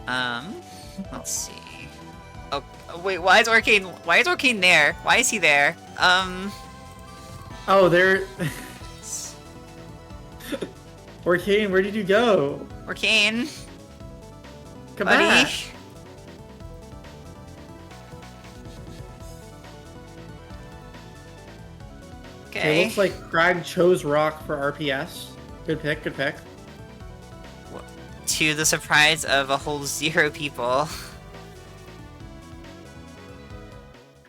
Let's see. Oh, wait, why is Orcane there? Why is he there? Oh, there. Orcane, where did you go? Orcane. Come Buddy. back. Okay. It looks like Kragg chose Rock for RPS. Good pick, good pick. To the surprise of a whole 0 people.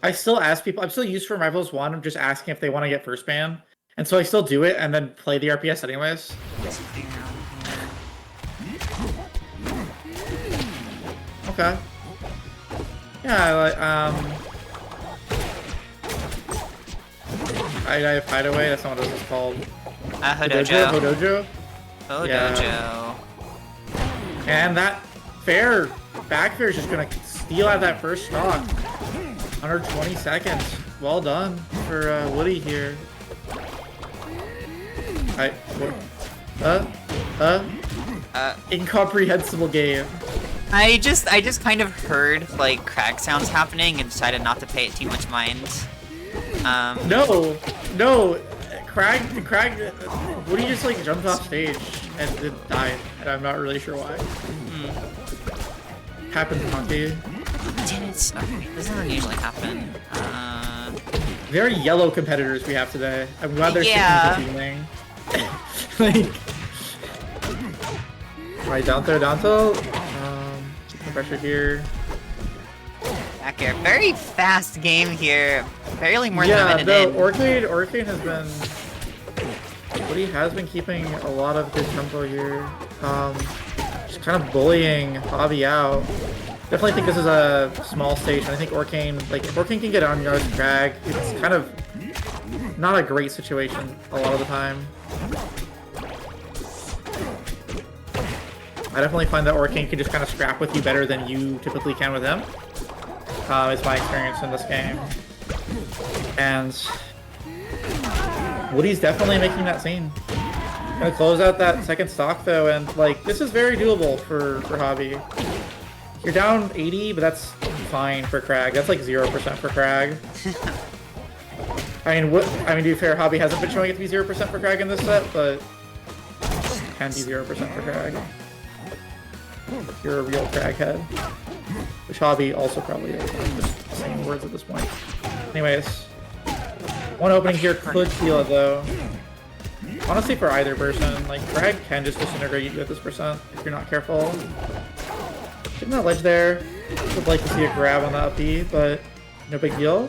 I still ask people, I'm still used for Rivals 1, I'm just asking if they want to get first ban. And so I still do it and then play the RPS anyways. Okay. Yeah, I have Hideaway, that's not what this is called. Hodojo. Hodojo? Hodojo. Yeah. And that fair, back fair is just gonna steal out that first stock. Under 20 seconds. Well done for Woody here. Incomprehensible game. I just kind of heard like Kragg sounds happening and decided not to pay it too much mind. No, Kragg, Woody just like jumped off stage and then died, and I'm not really sure why. Happens, monkey. Okay, this doesn't usually happen. Very yellow competitors we have today. I'm glad they're sticking to teaming. Like, right, down throw. Keep the pressure here. Back air. Very fast game here. Barely more than a minute in. Orcane has been... Woody has been keeping a lot of good tempo here. Just kind of bullying Hobby out. Definitely think this is a small stage, and I think Orcane, like, if Orcane can get on yards with Kragg, it's kind of not a great situation a lot of the time. I definitely find that Orcane can just kind of scrap with you better than you typically can with him. Is my experience in this game. And Woody's definitely making that scene. Gonna close out that second stock though, and like, this is very doable for Hobby. You're down 80, but that's fine for Kragg. That's like 0% for Kragg. I mean, to be fair, Hobby hasn't been showing it to be 0% for Kragg in this set, but it can be 0% for Kragg. If you're a real Kragg head. Which Hobby also probably is. I'm just saying words at this point. Anyways. One opening here could steal it though. Honestly, for either person, like, Kragg can just disintegrate you at this percent if you're not careful. Getting that ledge there. Would like to see a grab on the up B, but no big deal.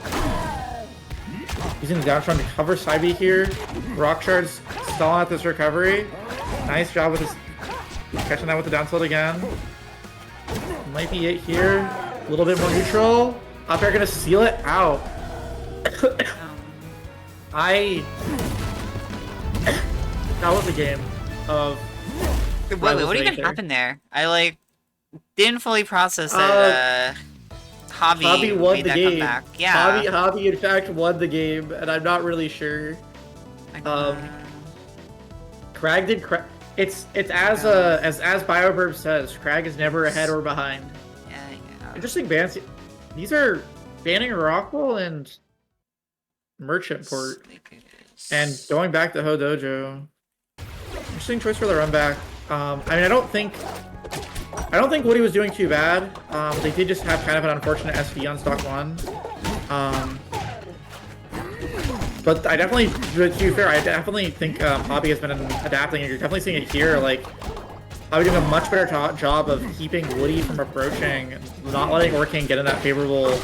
Using the down trying to cover side B here. Rock Shards stalling out this recovery. Nice job with this, catching that with the down tilt again. Might be it here. A little bit more neutral. Up air gonna seal it out. That was a game of... Wait, what even happened there? I, like, didn't fully process that, Hobby won the game. Comeback. Yeah. Hobby in fact won the game, and I'm not really sure. Kragg did... It's as BioBurb says, Kragg is never ahead or behind. Yeah. Interesting bans. These are banning Rockwell and Merchant Port. And going back to Hodojo. Interesting choice for the run back. I mean, I don't think Woody was doing too bad. They did just have kind of an unfortunate SV on stock 1. But I definitely, to be fair, I definitely think Hobby has been adapting, and you're definitely seeing it here. Like, Hobby doing a much better job of keeping Woody from approaching, not letting Orcane get in that favorable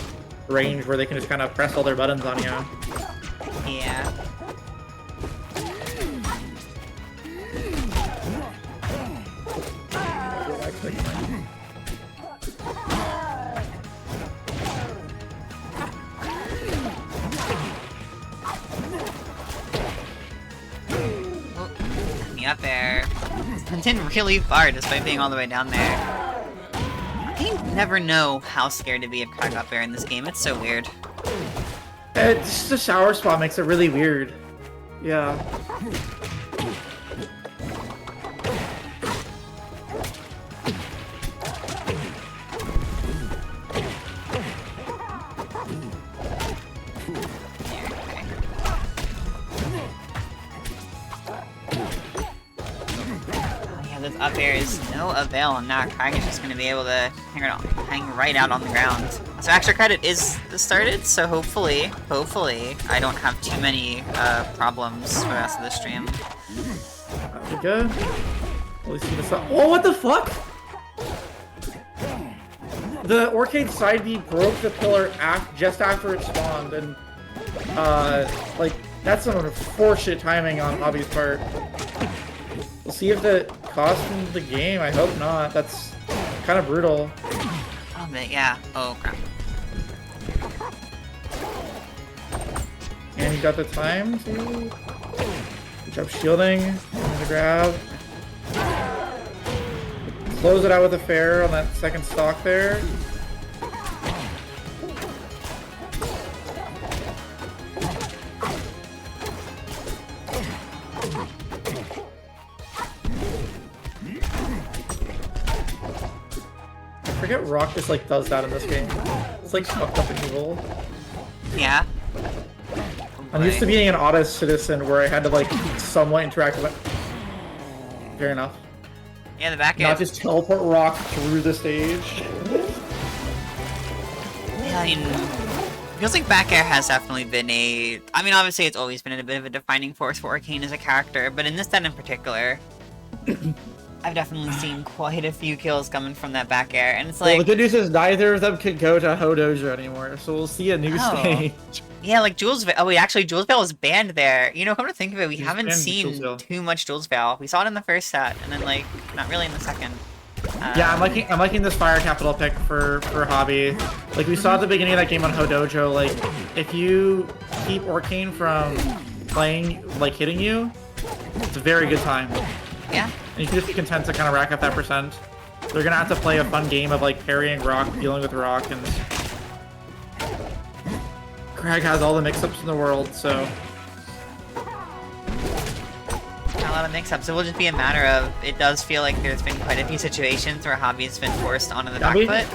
range where they can just kind of press all their buttons on you. Yeah. Up there. Didn't really far despite being all the way down there. I never know how scared to be of Kragg up there in this game. It's so weird. It's just a shower spot makes it really weird. Yeah. this up air is no avail, and now Kragg is just going to be able to hang right out on the ground. So extra credit is started, so hopefully, I don't have too many problems for the rest of the stream. Pretty good. At least see this up. Oh, what the fuck? The Orcane side B broke the pillar just after it spawned, and like that's some unfortunate timing on Hobby's part. We'll see if that cost him the game. I hope not. That's kind of brutal. Oh, but yeah. Oh, crap. And he got the time too. Good job shielding. The grab. Close it out with a fair on that second stock there. I forget Rock just like does that in this game. It's like fucked up and evil. Yeah. I'm used to being an honest citizen where I had to like somewhat interact with it. Fair enough. Yeah, the back air. Not just teleport Rock through the stage. Yeah, I mean, feels like back air has definitely been a... I mean, obviously it's always been a bit of a defining force for Orcane as a character, but in this set in particular, I've definitely seen quite a few kills coming from that back air, and it's like... Well, the good news is neither of them can go to Hodojo anymore, so we'll see a new stage. Yeah, like Jules Veil. Oh wait, actually, Jules Veil is banned there. You know, come to think of it, we haven't seen too much Jules Veil. We saw it in the first set, and then like not really in the second. Yeah, I'm liking this fire capital pick for Hobby. Like we saw at the beginning of that game on Hodojo, like if you keep Orcane from playing like hitting you, it's a very good time. Yeah. And you can just be content to kind of rack up that percent. They're gonna have to play a fun game of like parrying Rock, dealing with Rock, and Kragg has all the mix-ups in the world, so... A lot of mix-ups. It will just be a matter of... It does feel like there's been quite a few situations where Hobby's been forced onto the back foot.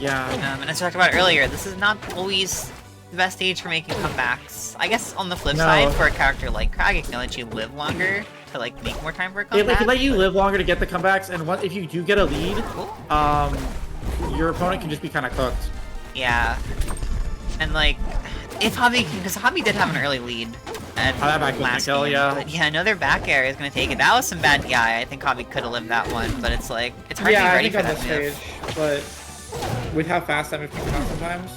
Yeah. And as we talked about earlier, this is not always the best stage for making comebacks. I guess on the flip side, for a character like Kragg, it can let you live longer to like make more time for a comeback. It can let you live longer to get the comebacks, and if you do get a lead, your opponent can just be kind of cooked. Yeah. And like, if Hobby, because Hobby did have an early lead at last game, but yeah, another back air is going to take it. That was some bad DI. I think Hobby could have lived that one, but it's like, it's hard to be ready for that move. But with how fast that move can come sometimes.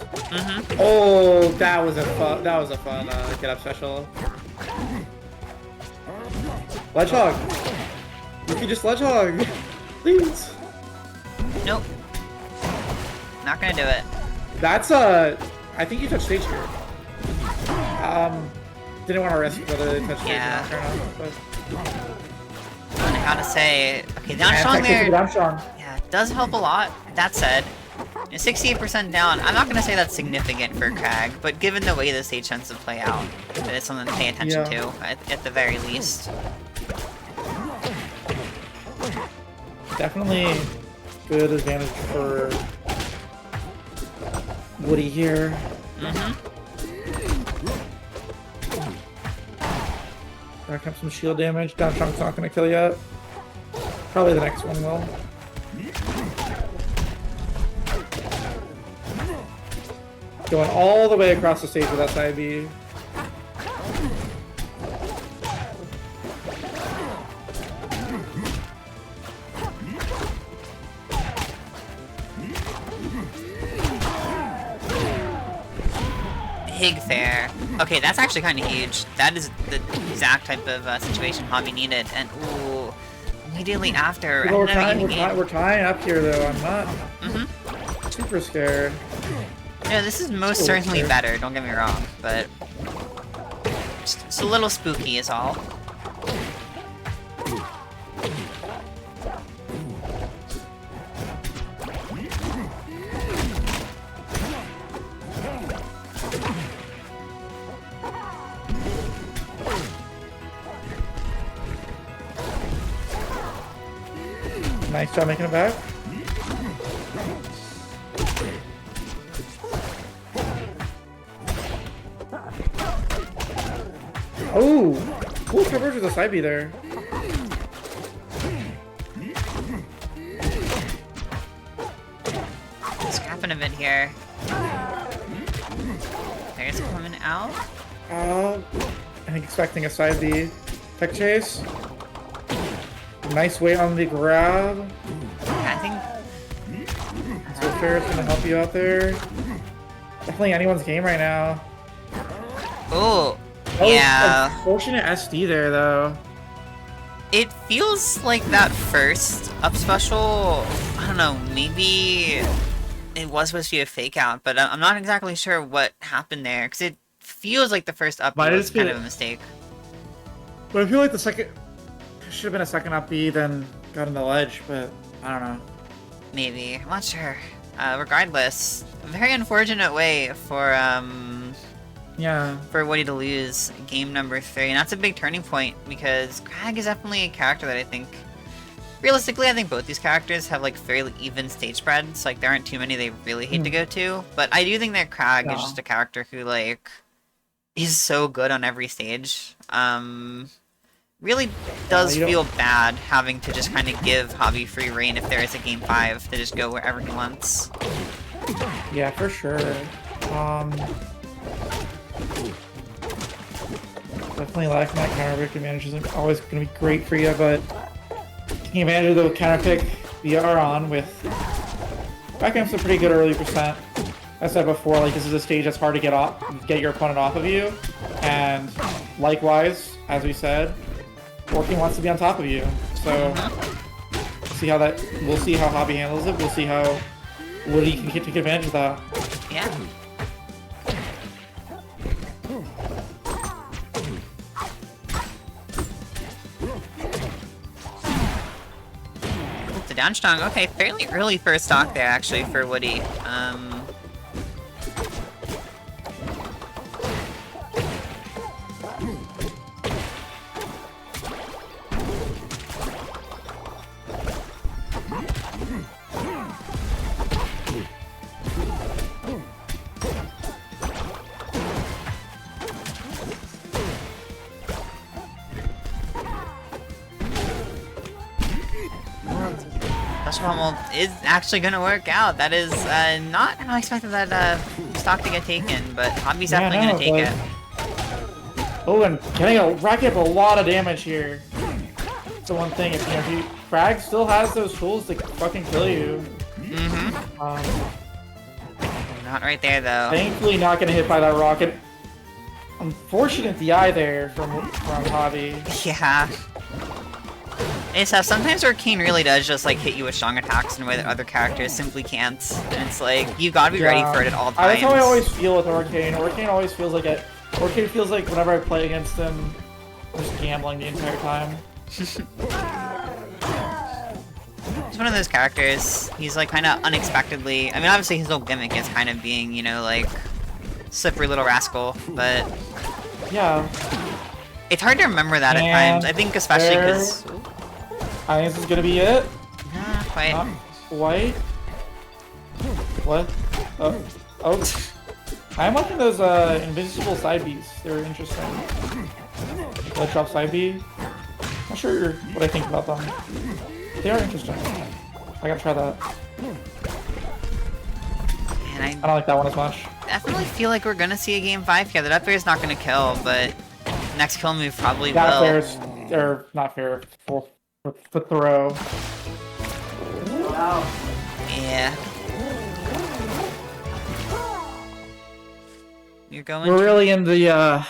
Oh, that was a fun get up special. Ledgehog. You can just ledgehog, please. Nope. Not gonna do it. That's I think you touched stage here. Didn't want to risk the touch stage. Yeah. But... I gotta say, okay, down strong there. Down strong. Yeah, it does help a lot. That said, 68% down. I'm not gonna say that's significant for Kragg, but given the way the stage tends to play out, it's something to pay attention to at the very least. Definitely good advantage for Woody here. Racking up some shield damage. Down Chunk's not gonna kill yet. Probably the next one will. Going all the way across the stage with that side B. Big fair. Okay, that's actually kind of huge. That is the exact type of situation Hobby needed. And ooh, immediately after, We're tying up here though. I'm not super scared. Yeah, this is most certainly better. Don't get me wrong, but it's a little spooky, is all. Nice job making it back. Oh! Cool coverage with the side B there. happen a bit here. There's coming out. I think expecting a side B. Tech chase. Nice weight on the grab. I think. So Ferris gonna help you out there. Definitely anyone's game right now. Oh, yeah. Unfortunate SD there though. It feels like that first up special. I don't know. Maybe it was supposed to be a fake out, but I'm not exactly sure what happened there because it feels like the first up was kind of a mistake. But I feel like the second should have been a second up B, then got on the ledge, but I don't know. Maybe. I'm not sure. Regardless, very unfortunate way for Woody to lose game number 3, and that's a big turning point because Kragg is definitely a character that I think, realistically, I think both these characters have like fairly even stage spreads. Like there aren't too many they really hate to go to, but I do think that Kragg is just a character who like is so good on every stage. Really does feel bad having to just kind of give Hobby free reign if there is a game 5 to just go wherever he wants. Yeah, for sure. Definitely lacking that counter pick advantage isn't always going to be great for you, but taking advantage of the counter pick VR on with backhand's a pretty good early percent. As I said before, like this is a stage that's hard to get your opponent off of you, and likewise, as we said, Orcane wants to be on top of you. So we'll see how Hobby handles it. We'll see how Woody can take advantage of that. Yeah. The down strong. Okay, fairly early first stock there actually for Woody. Is actually gonna work out. That is not how I expected that stock to get taken, but Hobby's definitely gonna take it. Oh, and getting racking up a lot of damage here. That's the one thing. If Kragg still has those tools to fucking kill you. Not right there though. Thankfully, not gonna hit by that rocket. Unfortunate DI there from Hobby. Yeah. It's sometimes Orcane really does just like hit you with strong attacks in a way that other characters simply can't, and it's like you gotta be ready for it at all times. That's how I always feel with Orcane. Orcane always feels like it. Orcane feels like whenever I play against him, I'm just gambling the entire time. He's one of those characters. He's like kind of unexpectedly. I mean, obviously his whole gimmick is kind of being, you know, like slippery little rascal, but yeah, it's hard to remember that at times. I think especially because. I think this is gonna be it. Not quite. Not quite. What? Oh. I'm liking those invisible side Bs. They're interesting. Let's drop side B. Not sure what I think about them. They are interesting. I gotta try that. And I don't like that one as much. Definitely feel like we're gonna see a game 5 here. That up air is not gonna kill, but next kill move probably that will. Or not fair. The throw. Wow. Yeah. You're going. We're really in the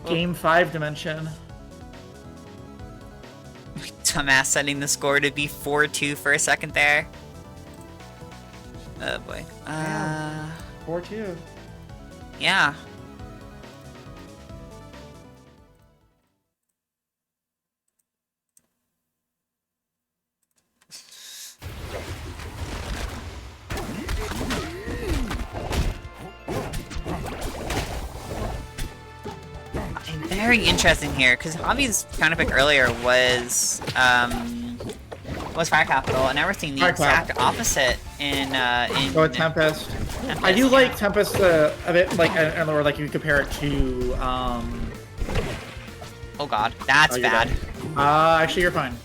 game 5 dimension. Dumbass setting the score to be 4-2 for a second there. Oh boy. 4-2. Yeah. Very interesting here, because Hobby's counter pick earlier was Fire Capital, and now we're seeing the exact opposite in Tempest. I do like Tempest a bit, like, or like you compare it to Oh god, that's bad. Actually you're fine.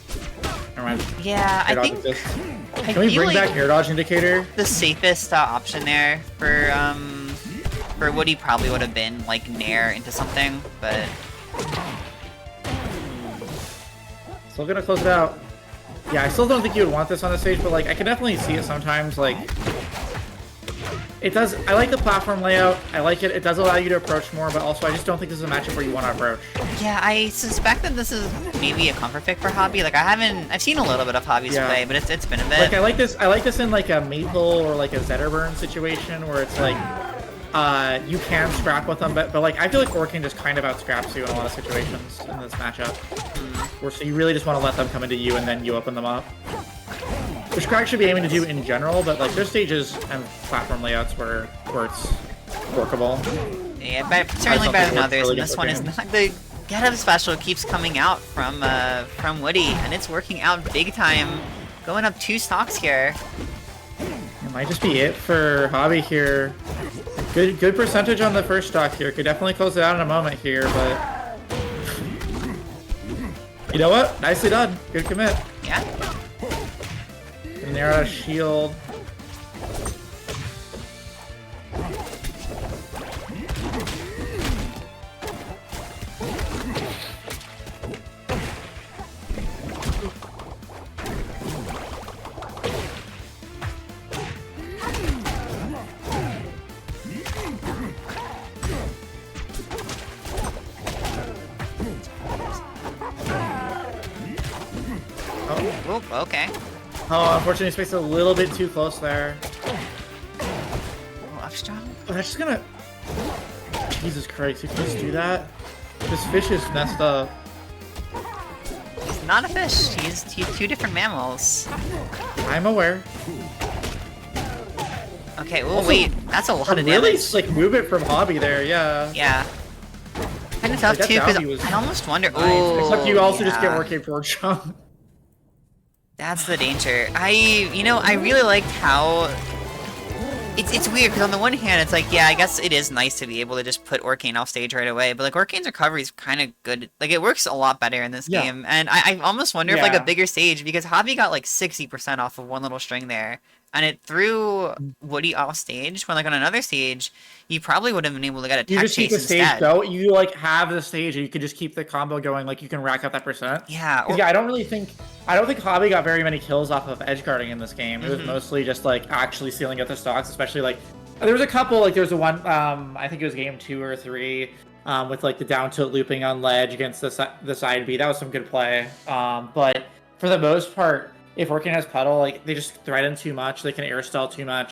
Never Never mind. Yeah, I Air dodge think... exists. I Can we feel bring like back air dodge indicator? the safest option there for Woody probably would have been, like, Nair into something, but... Still gonna close it out. Yeah, I still don't think you would want this on the stage, but like I can definitely see it sometimes. Like it does. I like the platform layout. I like it. It does allow you to approach more, but also I just don't think this is a matchup where you want to approach. Yeah, I suspect that this is maybe a comfort pick for Hobby. Like I've seen a little bit of Hobby's play, but it's been a bit. Like I like this. I like this in like a Maple or like a Zetterburn situation where it's like you can scrap with them, but like I feel like Orcane just kind of out-scraps you in a lot of situations in this matchup. Where so you really just want to let them come into you and then you open them up. Which Kragg should be aiming to do in general, but like there's stages and platform layouts where it's workable. Yeah, but certainly better than others, and this one is not. The get-up special keeps coming out from Woody, and it's working out big time. Going up 2 stocks here. It might just be it for Hobby here. Good percentage on the first stock here. Could definitely close it out in a moment here, but... You know what? Nicely done. Good commit. Yeah. And they're out of shield. Oh, okay. Oh, unfortunately, spaced a little bit too close there. Oh, up strong. Oh, that's just gonna... Jesus Christ, you can just do that? This fish is messed up. He's not a fish. He's 2 different mammals. I'm aware. Okay, well, Also, wait. That's a lot of really, damage. like, move it from Hobby there, yeah. Yeah. Kind of tough, Like, too, that because Hobby was I almost wonder... nice. Oh, Except you also just get yeah. Orcane for Chunk. That's the danger. I really liked how... It's weird, because on the one hand, it's like, yeah, I guess it is nice to be able to just put Orcane off stage right away, but, like, Orcane's recovery is kind of good. Like, it works a lot better in this game, and I almost wonder if, like, a bigger stage, because Hobby got, like, 60% off of one little string there, and it threw Woody off stage, when, like, on another stage, you probably would have been able to get a tech You just keep chase the stage instead. go. You, like, have the stage, and you can just keep the combo going, like, you can rack up that percent. Yeah. Yeah, I don't think Hobby got very many kills off of edge guarding in this game. It was mostly just, like, actually sealing up the stocks, especially, like, there was a couple, like, there was the one, I think it was game 2 or 3, with, like, the down tilt looping on ledge against the side B. That was some good play. But for the most part, if Orcane has puddle, like, they just threaten too much, they can air stall too much.